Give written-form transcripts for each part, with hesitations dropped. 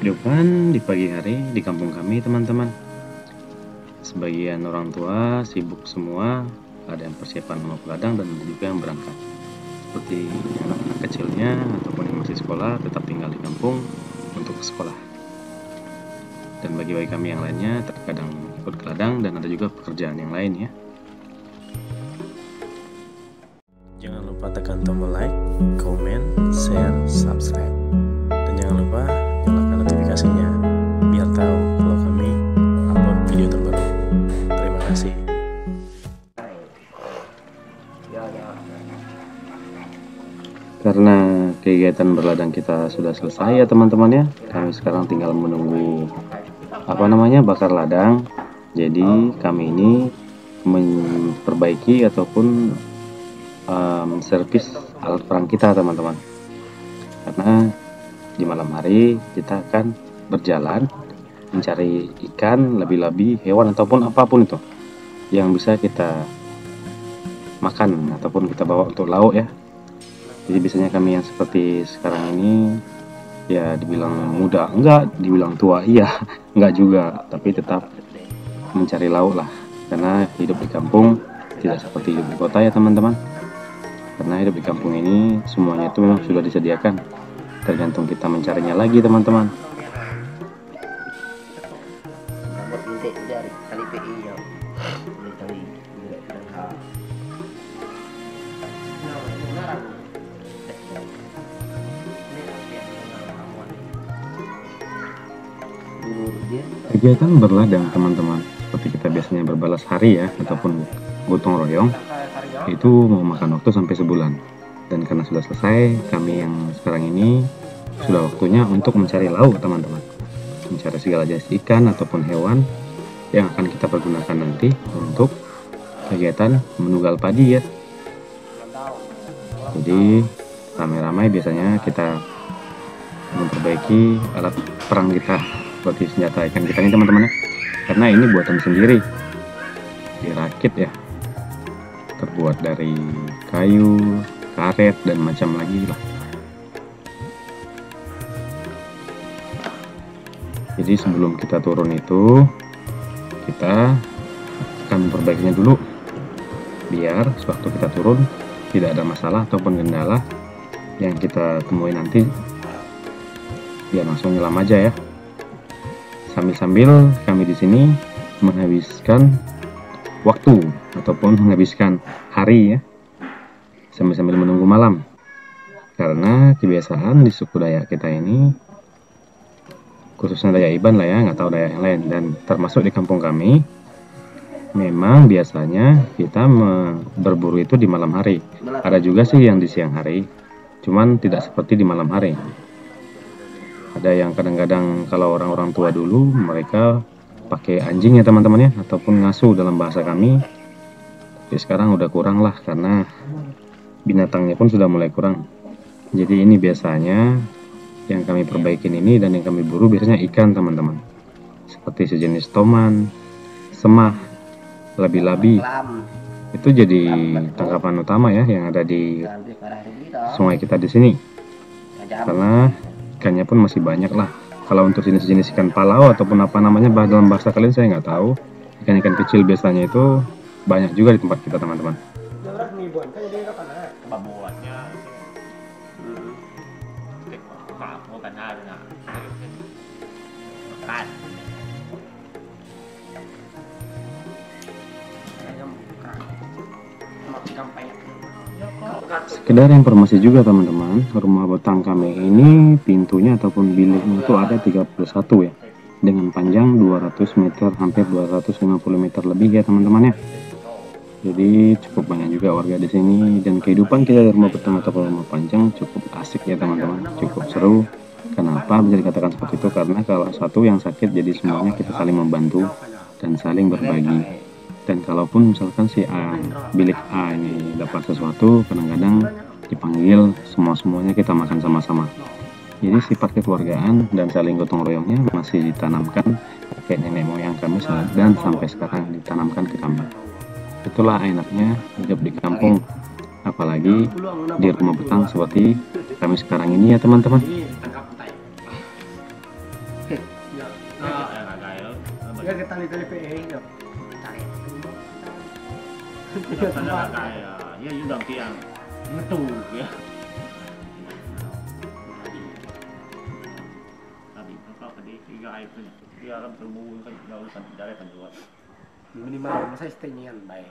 Kehidupan di pagi hari di kampung kami, teman-teman. Sebagian orang tua sibuk semua, ada yang persiapan mau ke ladang dan ada juga yang berangkat. Seperti anak-anak kecilnya ataupun yang masih sekolah tetap tinggal di kampung untuk ke sekolah. Dan bagi kami yang lainnya terkadang ikut ke ladang dan ada juga pekerjaan yang lain ya. Jangan lupa tekan tombol like, komen, share, subscribe. Dan jangan lupa nyalakan notifikasinya biar tahu kalau kami upload video terbaru. Terima kasih. Karena kegiatan berladang kita sudah selesai ya teman-teman ya. Kami sekarang tinggal menunggu bakar ladang. Jadi kami ini memperbaiki ataupun servis alat perang kita teman-teman. Karena di malam hari kita akan berjalan mencari ikan, lebih-lebih hewan ataupun apapun itu yang bisa kita makan ataupun kita bawa untuk lauk ya. Jadi biasanya kami yang seperti sekarang ini ya dibilang muda enggak, dibilang tua iya enggak juga, tapi tetap mencari lauk lah. Karena hidup di kampung tidak seperti hidup di kota ya teman-teman. Karena hidup di kampung ini semuanya itu memang sudah disediakan, tergantung kita mencarinya lagi teman-teman. Kegiatan berladang teman-teman seperti kita biasanya berbalas hari ya ataupun gotong royong itu memakan waktu sampai sebulan. Dan karena sudah selesai, kami yang sekarang ini sudah waktunya untuk mencari lauk teman-teman, mencari segala jenis ikan ataupun hewan yang akan kita pergunakan nanti untuk kegiatan menugal padi ya. Jadi ramai-ramai biasanya kita memperbaiki alat perang kita seperti senjata ikan kita ini teman-teman ya. Karena ini buatan sendiri, dirakit ya, terbuat dari kayu, karet dan macam lagi lah. Jadi sebelum kita turun itu kita akan memperbaikinya dulu biar sewaktu kita turun tidak ada masalah ataupun kendala yang kita temui nanti, biar langsung nyelam aja ya. Sambil-sambil kami di sini menghabiskan waktu ataupun menghabiskan hari ya, sambil-sambil menunggu malam. Karena kebiasaan di suku Dayak kita ini, khususnya Dayak Iban lah ya, nggak tahu Dayak yang lain, dan termasuk di kampung kami, memang biasanya kita berburu itu di malam hari. Ada juga sih yang di siang hari, cuman tidak seperti di malam hari. Ada yang kadang-kadang kalau orang-orang tua dulu mereka pakai anjing ya teman-teman ya, ataupun ngasuh dalam bahasa kami. Tapi sekarang udah kurang lah karena binatangnya pun sudah mulai kurang. Jadi ini biasanya yang kami perbaikin ini dan yang kami buru biasanya ikan teman-teman, seperti sejenis toman, semah, labi-labi. Itu jadi tangkapan utama ya yang ada di sungai kita di sini. Karena ikannya pun masih banyak lah. Kalau untuk jenis-jenis ikan palau ataupun apa namanya dalam bahasa kalian saya nggak tahu. Ikan-ikan kecil biasanya itu banyak juga di tempat kita teman-teman. Sekedar informasi juga teman-teman, rumah betang kami ini pintunya ataupun biliknya itu ada 31 ya, dengan panjang 200 meter, hampir 250 meter lebih ya teman-teman ya. Jadi cukup banyak juga warga di sini, dan kehidupan kita di rumah betang ataupun rumah panjang cukup asik ya teman-teman, cukup seru. Kenapa bisa dikatakan seperti itu? Karena kalau satu yang sakit jadi semuanya kita saling membantu dan saling berbagi. Dan kalaupun misalkan si A, bilik A ini dapat sesuatu, kadang-kadang dipanggil semuanya kita makan sama-sama. Jadi sifat kekeluargaan dan saling gotong royongnya masih ditanamkan kakek nenek moyang kami dan sampai sekarang ditanamkan ke kami. Itulah enaknya hidup di kampung, apalagi di rumah betang seperti kami sekarang ini ya teman-teman. Sana kaya, ya yung tiang metu ya. Tadi kakak tadi 3 air pun dia akan berbual kan urusan dari penjual. Minimal masa stay-nya baik.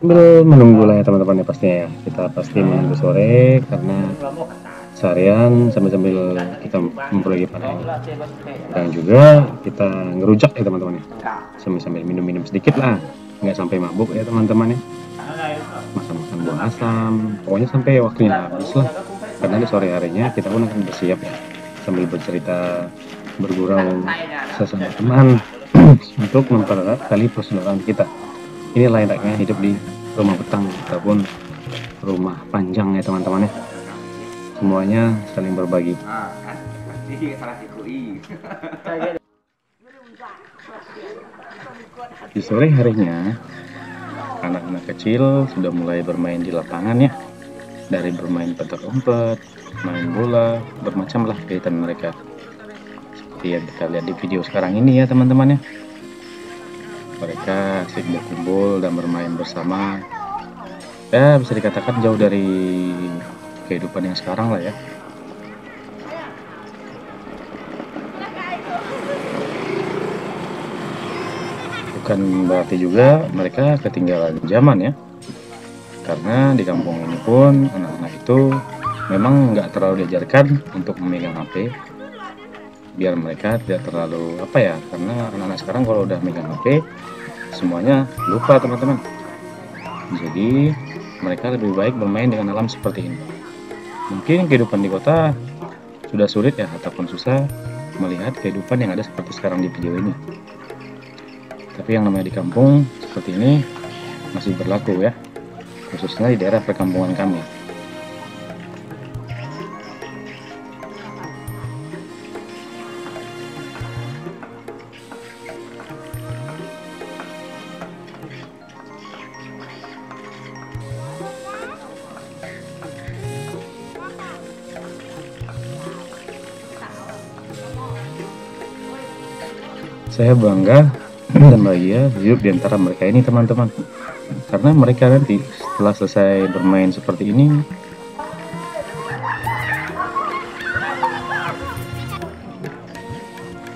Sambil menunggu lah ya teman-teman ya pastinya ya. Kita pasti menunggu sore karena seharian sambil kita memperoleh panen. Dan juga kita ngerujak ya teman-teman ya. Sambil minum-minum sedikit lah. Nggak sampai mabuk ya teman-teman ya. Makan-makan buah asam. Pokoknya sampai waktunya habis lah. Karena di sore harinya kita pun akan bersiap ya. Sambil bercerita, bergurau sesama teman untuk mempererat tali persaudaraan kita. Ini layaknya hidup di rumah betang ataupun rumah panjang ya teman-teman ya. Semuanya saling berbagi. Di sore harinya anak-anak kecil sudah mulai bermain di lapangan ya. Dari bermain petak umpet, main bola, bermacam lah kegiatan mereka. Seperti yang kita lihat di video sekarang ini ya teman-teman ya. Mereka asik berkumpul dan bermain bersama. Ya bisa dikatakan jauh dari kehidupan yang sekarang lah ya. Bukan berarti juga mereka ketinggalan zaman ya. Karena di kampung ini pun anak-anak itu memang nggak terlalu diajarkan untuk memegang HP. Biar mereka tidak terlalu karena anak-anak sekarang kalau udah megang HP semuanya lupa teman-teman. Jadi mereka lebih baik bermain dengan alam seperti ini. Mungkin kehidupan di kota sudah sulit ya ataupun susah melihat kehidupan yang ada seperti sekarang di video ini. Tapi yang namanya di kampung seperti ini masih berlaku ya, khususnya di daerah perkampungan kami. Saya bangga dan bahagia hidup di antara mereka ini teman-teman. Karena mereka nanti setelah selesai bermain seperti ini,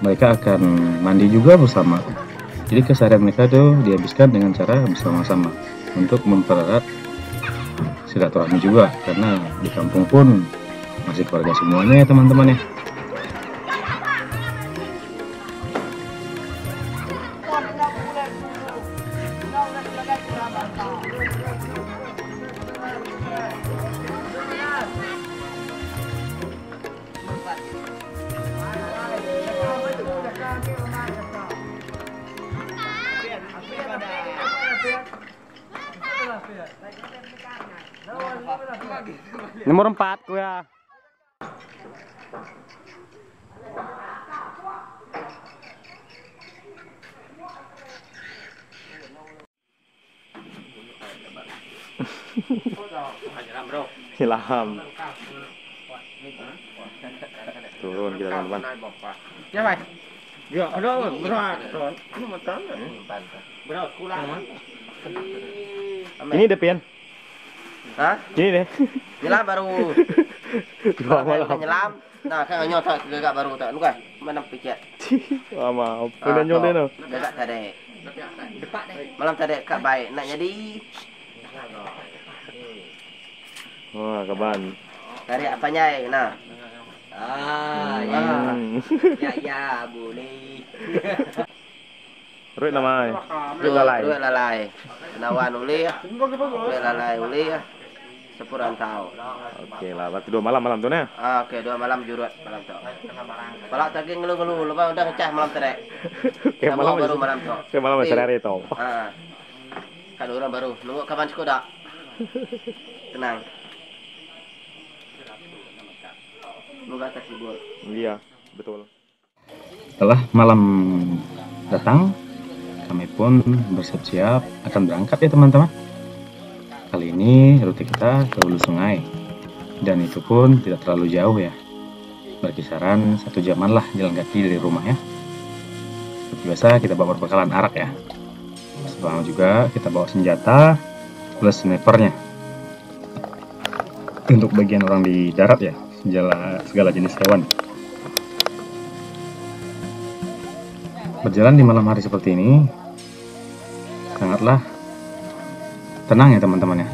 mereka akan mandi juga bersama. Jadi keseharian mereka tuh dihabiskan dengan cara bersama-sama untuk mempererat silaturahmi juga. Karena di kampung pun masih keluarga semuanya ya teman-teman ya. Nomor 4 ku ya. Ilham. Turun kita teman-teman. Ya, Pak. Ya, ada berat. Ini matan. Berat kurang. Ini Depian. Hah? Ini deh. Nyelam baru. Dua malam. Nyelam. Nah, kan nyotot gagak baru tak lu kan. Mana picet. Wah, maaf. Udah nyontek no. Gagak tadi. Malam tadi kak baik nak jadi. Wah, kaban. Dari apanya nah. Ya. Ya, boleh. Ruit namanya. Duit lalai. Nawan uli ya. Duit lalai uli ya. 10 tahun. Oke lah, berarti 2 malam tuh ya. Oke, 2 malam jurut malam tu. Kalau tadi ngeluh-ngeluh, lepas udah ngecah malam tadi. Kayak malam baru malam tu. Kayak malam sehari itu. Kan orang baru. Nunggu kapan sekolah? Tenang. Nunggu atas libur. Iya, betul. Setelah malam datang, kami pun bersiap-siap akan berangkat ya teman-teman. Kali ini rute kita ke hulu sungai, dan itu pun tidak terlalu jauh ya. berkisaran 1 jaman lah jalan kaki dari rumah ya. Seperti biasa kita bawa perbekalan arak ya. Sama juga kita bawa senjata plus snipernya. Untuk bagian orang di darat ya, segala jenis hewan. Berjalan di malam hari seperti ini sangatlah tenang ya teman-teman ya.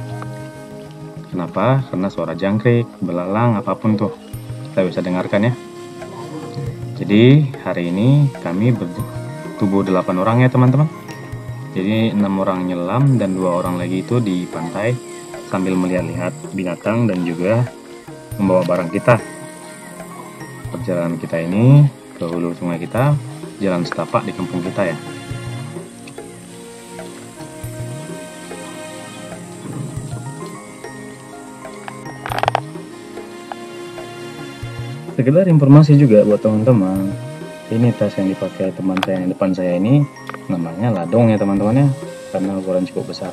Kenapa? Karena suara jangkrik, belalang, apapun tuh kita bisa dengarkan ya. Jadi hari ini kami bertubuh 8 orang ya teman-teman. Jadi 6 orang nyelam dan 2 orang lagi itu di pantai sambil melihat-lihat binatang dan juga membawa barang kita. Perjalanan kita ini ke hulu sungai kita, jalan setapak di kampung kita ya. Sekedar informasi juga buat teman-teman, ini tas yang dipakai teman saya yang depan saya ini namanya ladong ya teman-teman ya, karena ukuran cukup besar.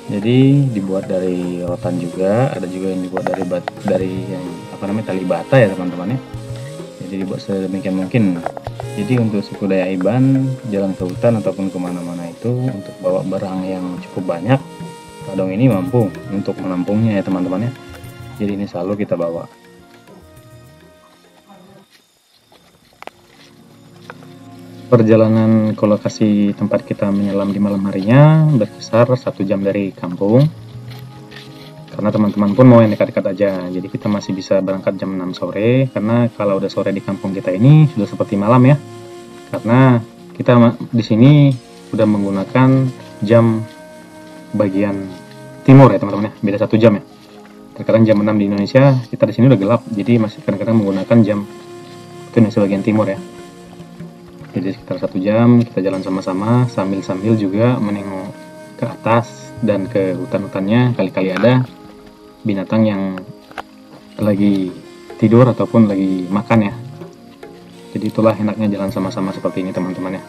Jadi dibuat dari rotan juga, ada juga yang dibuat dari yang tali bata ya teman-teman ya. Jadi dibuat sedemikian mungkin. Jadi untuk suku Dayak Iban jalan ke hutan ataupun kemana-mana itu untuk bawa barang yang cukup banyak, ladong ini mampu untuk menampungnya ya teman-teman ya. Jadi ini selalu kita bawa. Perjalanan ke lokasi tempat kita menyelam di malam harinya berkisar 1 jam dari kampung. Karena teman-teman pun mau yang dekat-dekat aja, jadi kita masih bisa berangkat jam 6 sore. Karena kalau udah sore di kampung kita ini sudah seperti malam ya. Karena kita di sini sudah menggunakan jam bagian timur ya teman-teman ya, beda 1 jam ya. Terkadang jam 6 di Indonesia, kita di sini udah gelap, jadi masih kadang-kadang menggunakan jam Indonesia bagian timur ya. Jadi sekitar 1 jam kita jalan sama-sama sambil juga menengok ke atas dan ke hutan-hutannya, kali-kali ada binatang yang lagi tidur ataupun lagi makan ya. Jadi itulah enaknya jalan sama-sama seperti ini teman-teman ya.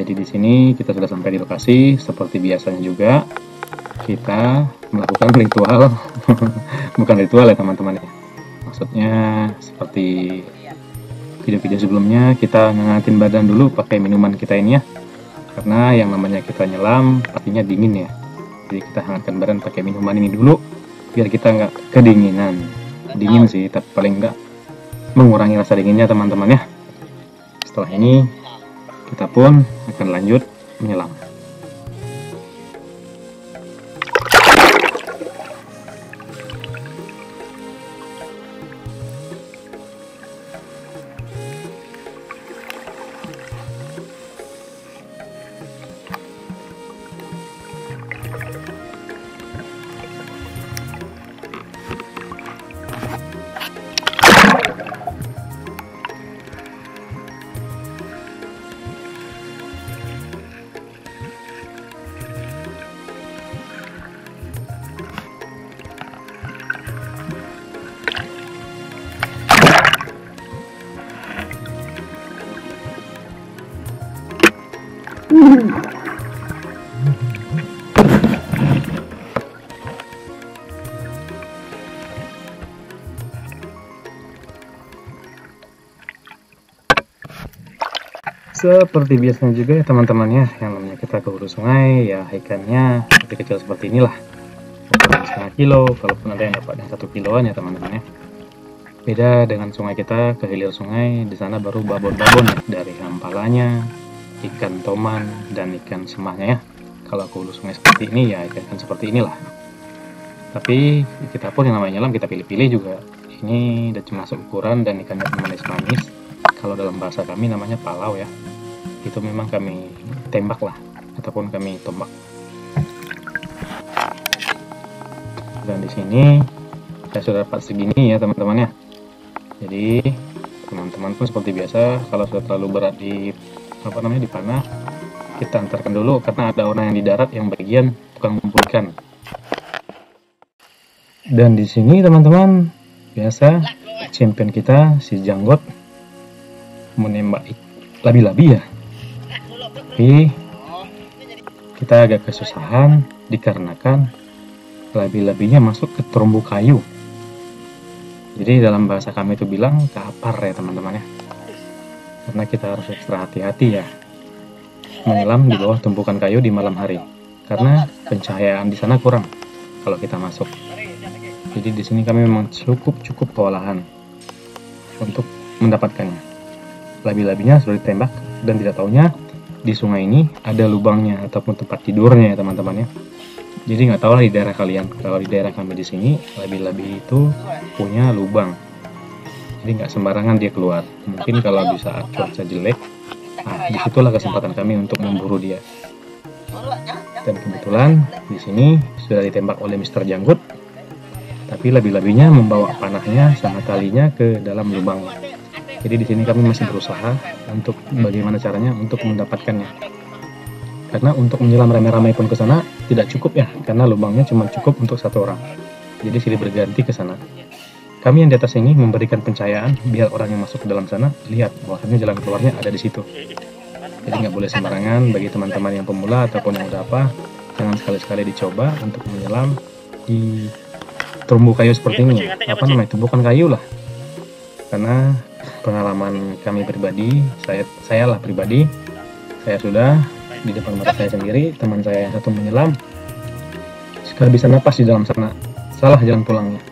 Jadi di sini kita sudah sampai di lokasi. Seperti biasanya juga kita melakukan ritual bukan ritual ya teman-teman ya, maksudnya seperti video-video sebelumnya, kita ngangetin badan dulu pakai minuman kita ini ya. Karena yang namanya kita nyelam pastinya dingin ya. Jadi kita hangatkan badan pakai minuman ini dulu biar kita nggak kedinginan. Dingin sih, tapi paling nggak mengurangi rasa dinginnya teman-teman ya. Setelah ini kita pun akan lanjut menyelam. Seperti biasanya juga ya teman-teman ya, yang namanya kita ke hulu sungai ya, ikannya kecil-kecil seperti inilah, ukuran setengah kilo, kalaupun ada yang dapat yang 1 kiloan ya teman-teman ya. Beda dengan sungai kita ke hilir sungai, di sana baru babon-babon ya, dari hampalanya, ikan toman dan ikan semahnya ya. Kalau ke hulu sungai seperti ini ya ikan seperti inilah. Tapi kita pun yang namanya nyelam kita pilih-pilih juga. Ini udah masuk ukuran dan ikannya manis-manis. Kalau dalam bahasa kami namanya palau ya. Itu memang kami tembak lah ataupun kami tombak. Dan di sini saya sudah dapat segini ya teman-teman ya. Jadi teman-teman pun seperti biasa, kalau sudah terlalu berat di di panah, kita antarkan dulu karena ada orang yang di darat yang bagian tukang mengumpulkan. Dan di sini teman-teman biasa champion kita si Janggot menembak labi-labi ya. Tapi kita agak kesusahan dikarenakan labi-labinya masuk ke terumbu kayu. Jadi dalam bahasa kami itu bilang kapar ya teman-teman ya. Karena kita harus ekstra hati-hati ya menyelam di bawah tumpukan kayu di malam hari. Karena pencahayaan di sana kurang kalau kita masuk. Jadi di sini kami memang cukup kewalahan untuk mendapatkannya. Labi-labinya sudah ditembak dan tidak taunya di sungai ini ada lubangnya ataupun tempat tidurnya ya teman-teman ya. Jadi nggak tahu lah di daerah kalian. Kalau di daerah kami di sini, labi-labi itu punya lubang. Jadi nggak sembarangan dia keluar. Mungkin kalau di saat cuaca jelek, nah disitulah kesempatan kami untuk memburu dia. Dan kebetulan di sini sudah ditembak oleh Mr. Janggut. Tapi labi-labinya membawa panahnya sama talinya ke dalam lubang. Jadi di sini kami masih berusaha untuk bagaimana caranya untuk mendapatkannya. Karena untuk menyelam rame-rame pun ke sana tidak cukup ya, karena lubangnya cuma cukup untuk satu orang. Jadi silih berganti ke sana. Kami yang di atas ini memberikan pencahayaan biar orang yang masuk ke dalam sana lihat bahwasanya jalan keluarnya ada di situ. Jadi nggak boleh sembarangan bagi teman-teman yang pemula ataupun yang udah apa, jangan sekali-sekali dicoba untuk menyelam di terumbu kayu seperti ini. Apa namanya? Tumpukan kayu lah. Karena pengalaman kami pribadi, saya sudah di depan mata saya sendiri, teman saya yang satu menyelam, kehabisan napas di dalam sana, salah jalan pulangnya.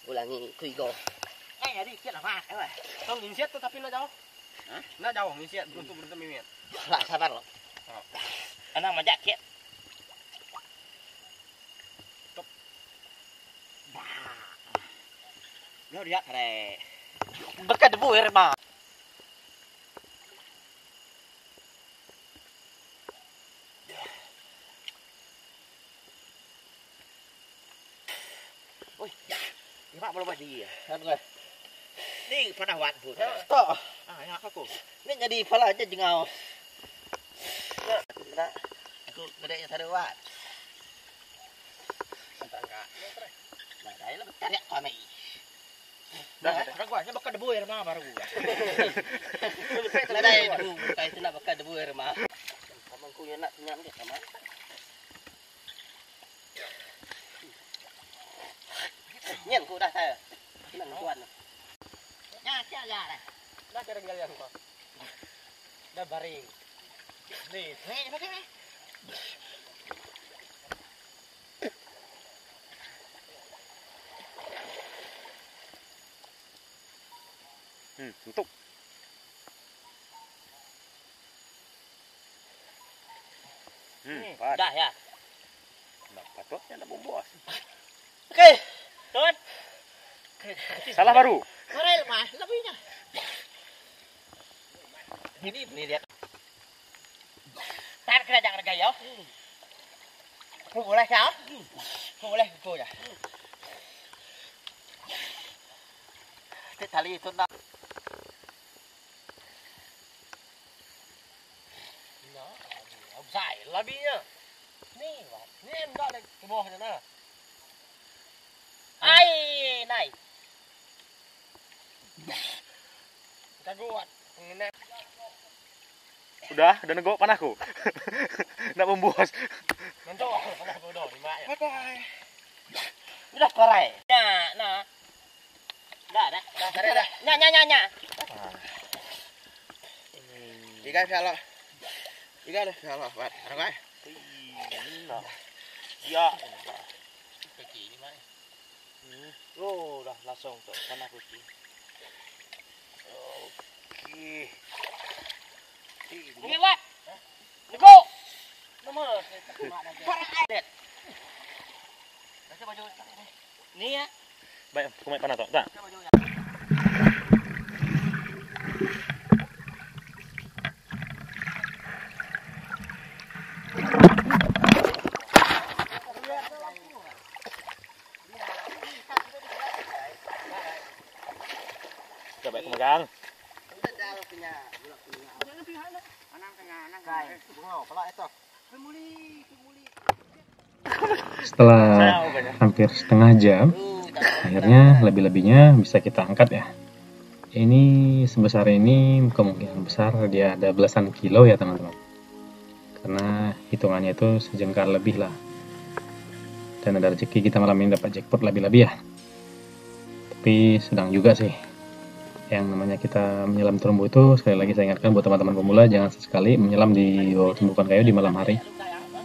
Ulangi kuigo. Đi chết là phạt các bạn. Không nhìn xét tôi tapi nó đâu. Hả? Nó đâu nhìn xét untuk bertemu mimin. Lah sabar lo. Anak majak chết. Stop. Bah. Nó lihat re. Bekas debu ya, Bang. Ôi, các bạn mau gì à? Các người. Ni pernah wan pun. Toh. Ah, ya aku. Ini jadi pala aja jengau. Nah, aku gede yang tadi wan. Nah, dah lah cari kami. Dah, gua nya bekas debu ya, Bang, baru gua. Nah, dah debu, kayak itu nak bekas debu ya, Mak. Kamu yang nak senyam dia sama. Nyen ku dah saya. Senang tuan. Nya, cia ya dah. Dah cara galian kok. Dah baring. Nih, pakai ni. Untuk. Dah ya. Nah, patutnya ada bos. Okey. Tuan. Salah baru. Korel mah, lebihnya. Ini lihat. Tan kena jangan gaya. Boleh sao? Boleh cô ya. Cái tali itu nak. Nó, ông dài lebihnya. Nih, ini enggak ada ke bawah sana. Ai, này. Kita kuat. Ini. Udah nego panahku. Nak membuas. Nanti panah bodoh di mak ya. Udah korai. Nah. Dah. Nya. Ikan salah. Ikan salah, Pak. Apa? Ya. Kecil ni mak. Oh, dah langsung tu panah kucing. Okey. Ni wat. Nego. Nomor. Lihat. Kasih baju ni ya. Baik, aku main panah tak? Tak. Bang. Setelah hampir setengah jam, akhirnya lebih-lebihnya bisa kita angkat ya. Ini sebesar ini kemungkinan besar dia ada belasan kilo ya teman-teman. Karena hitungannya itu sejengkal lebih lah. Dan ada rezeki kita malam ini dapat jackpot lebih-lebih ya. Tapi sedang juga sih. Yang namanya kita menyelam terumbu itu, sekali lagi saya ingatkan buat teman-teman pemula, jangan sesekali menyelam di bawah tumpukan kayu di malam hari.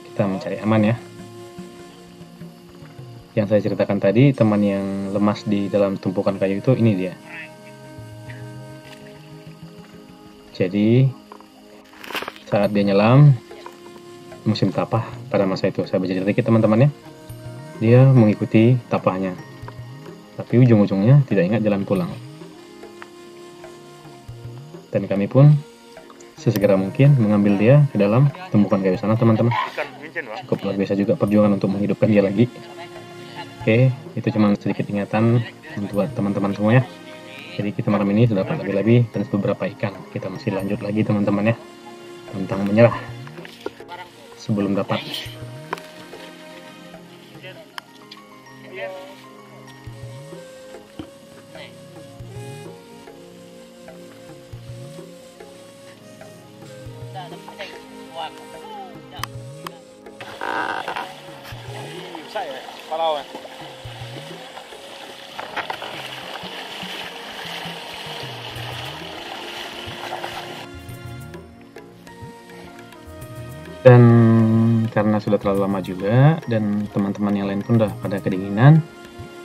Kita mencari aman ya. Yang saya ceritakan tadi, teman yang lemas di dalam tumpukan kayu itu, ini dia. Jadi saat dia nyelam musim tapah pada masa itu, saya baca sedikit teman-teman ya, dia mengikuti tapahnya, tapi ujung-ujungnya tidak ingat jalan pulang. Dan kami pun sesegera mungkin mengambil dia ke dalam tumpukan kayu sana teman-teman. Cukup luar biasa juga perjuangan untuk menghidupkan dia lagi. Oke, itu cuma sedikit ingatan buat teman-teman semua ya. Jadi kita malam ini sudah dapat lebih-lebih dan beberapa ikan. Kita masih lanjut lagi teman-teman ya. Tentang menyerah sebelum dapat. Bisa ya, kalau Dan karena sudah terlalu lama juga dan teman-teman yang lain pun udah pada kedinginan,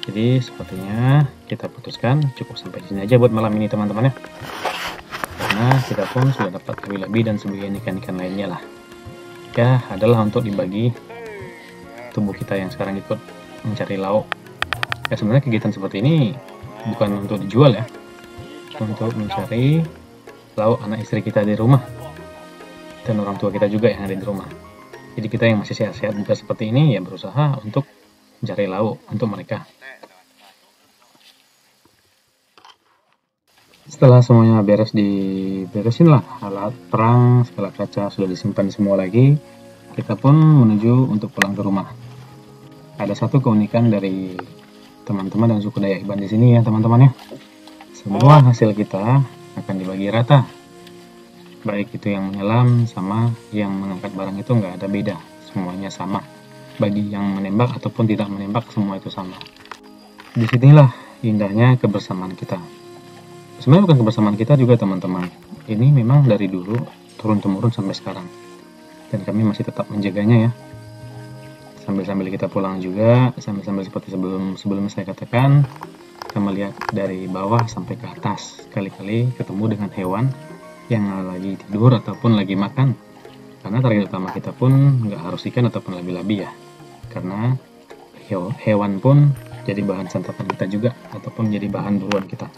jadi sepertinya kita putuskan cukup sampai sini aja buat malam ini teman-teman ya. Karena kita pun sudah dapat lebih-lebih dan sebagian ikan-ikan lainnya lah. Ya adalah untuk dibagi tubuh kita yang sekarang ikut mencari lauk. Ya sebenarnya kegiatan seperti ini bukan untuk dijual ya, untuk mencari lauk anak istri kita di rumah dan orang tua kita juga yang ada di rumah. Jadi kita yang masih sehat-sehat juga seperti ini ya berusaha untuk mencari lauk untuk mereka. Setelah semuanya diberesin lah, alat perang, segala kaca sudah disimpan semua lagi, kita pun menuju untuk pulang ke rumah. Ada satu keunikan dari teman-teman dan suku Dayak Iban di sini ya teman-teman ya. Semua hasil kita akan dibagi rata. Baik itu yang menyelam sama yang mengangkat barang itu nggak ada beda, semuanya sama. Bagi yang menembak ataupun tidak menembak semua itu sama. Disinilah indahnya kebersamaan kita. Sebenarnya bukan kebersamaan kita juga teman-teman. Ini memang dari dulu turun-temurun sampai sekarang. Dan kami masih tetap menjaganya ya. Sambil-sambil kita pulang juga, sambil-sambil seperti sebelum saya katakan, kita melihat dari bawah sampai ke atas. Kali-kali ketemu dengan hewan yang lagi tidur ataupun lagi makan. Karena target utama kita pun nggak harus ikan ataupun labi-labi ya. Karena hewan pun jadi bahan santapan kita juga ataupun jadi bahan buruan kita.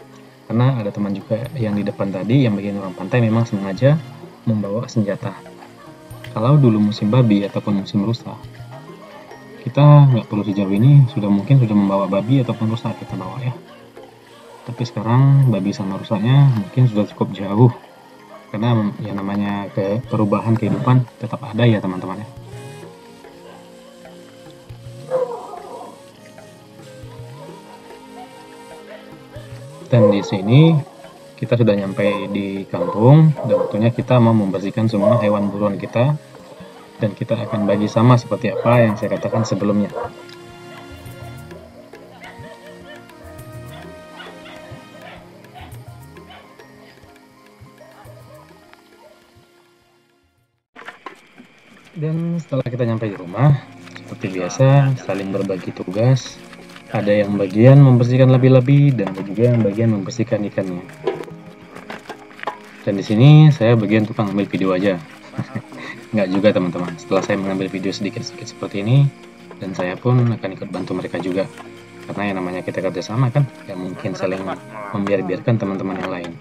Karena ada teman juga yang di depan tadi yang bagian orang pantai memang sengaja membawa senjata. Kalau dulu musim babi ataupun musim rusa, kita nggak perlu sejauh ini sudah membawa babi ataupun rusa kita bawa ya. Tapi sekarang babi sama rusanya mungkin sudah cukup jauh. Karena yang namanya perubahan kehidupan tetap ada ya teman-teman ya. Dan di sini kita sudah nyampe di kampung dan waktunya kita mau membersihkan semua hewan buruan kita dan kita akan bagi sama seperti apa yang saya katakan sebelumnya. Dan setelah kita nyampe di rumah, seperti biasa saling berbagi tugas. Ada yang bagian membersihkan labi-labi dan ada juga yang bagian membersihkan ikannya. Dan di sini saya bagian tukang ambil video aja. Nggak juga teman-teman. Setelah saya mengambil video sedikit-sedikit seperti ini, dan saya pun akan ikut bantu mereka juga. Karena yang namanya kita kerjasama kan, ya mungkin saling membiarkan teman-teman yang lain.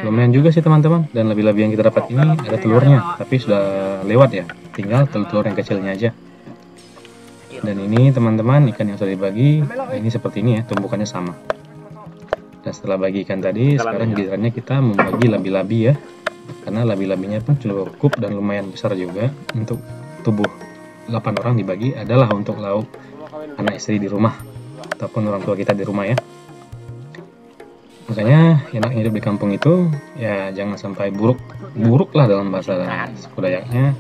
Lumayan juga sih teman-teman. Dan labi-labi yang kita dapat ini ada telurnya, tapi sudah lewat ya. Tinggal telur yang kecilnya aja. Dan ini teman-teman ikan yang sudah dibagi, ini seperti ini ya, tumpukannya sama. Dan setelah bagi ikan tadi, sekarang gilirannya kita membagi labi-labi ya. Karena labi-labinya pun cukup dan lumayan besar juga. Untuk tubuh 8 orang dibagi adalah untuk lauk anak istri di rumah ataupun orang tua kita di rumah ya. Makanya enak hidup di kampung itu ya jangan sampai buruk lah dalam bahasa suku Dayaknya.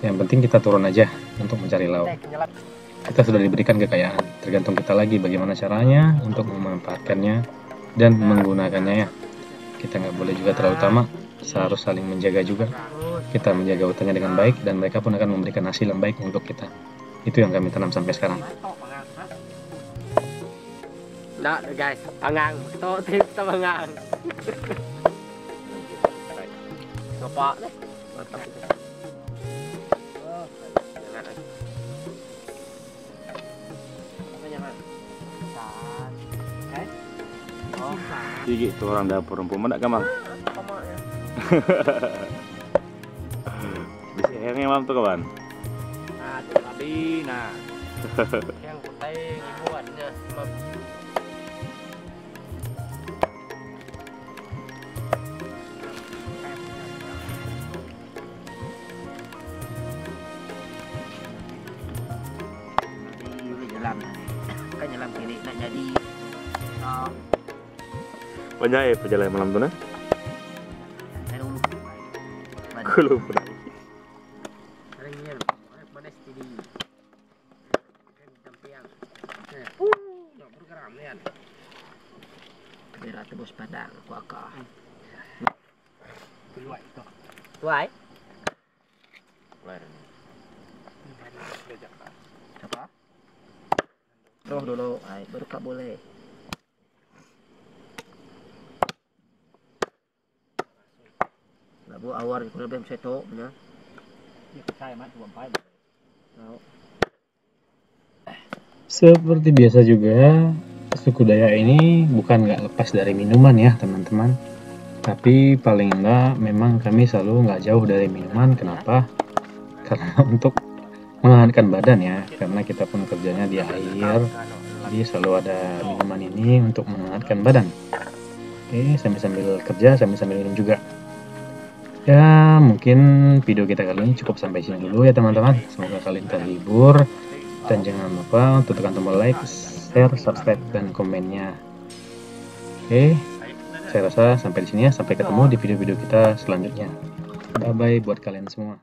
Yang penting kita turun aja untuk mencari lauk. Kita sudah diberikan kekayaan, tergantung kita lagi bagaimana caranya untuk memanfaatkannya dan menggunakannya ya. Kita nggak boleh juga terlalu tamak, harus saling menjaga juga. Kita menjaga hutannya dengan baik dan mereka pun akan memberikan hasil yang baik untuk kita. Itu yang kami tanam sampai sekarang. Đó guys, pangang, to tiếp to pangang. Ngapa deh? Mantap. Jangan lagi. Apa jangan? Gigi tuh orang dapur rumput mana kamal? Bisa yang malam tuh kawan? Nah, tadi nah. Yang kutai ribuannya. Kan nyelam kiri nak jadi Banyak ya perjalanan malam tuh nah? Kalau pernah. Berat tebus padang kuaka. Tuai. Apa? Roh dulu, ay, baru kak boleh. Labu awar kalau belum seto, ya. Seperti biasa juga, suku Dayak ini bukan nggak lepas dari minuman ya teman-teman. Tapi paling enggak memang kami selalu nggak jauh dari minuman. Kenapa? Karena untuk menghangatkan badan ya, karena kita pun kerjanya di air, jadi selalu ada minuman ini untuk menghangatkan badan. Oke, sambil kerja, sambil minum juga. Ya, mungkin video kita kali ini cukup sampai sini dulu ya teman-teman. Semoga kalian terhibur, dan jangan lupa untuk tekan tombol like, share, subscribe, dan komennya. Oke, saya rasa sampai di sini ya. Sampai ketemu di video-video kita selanjutnya. Bye-bye buat kalian semua.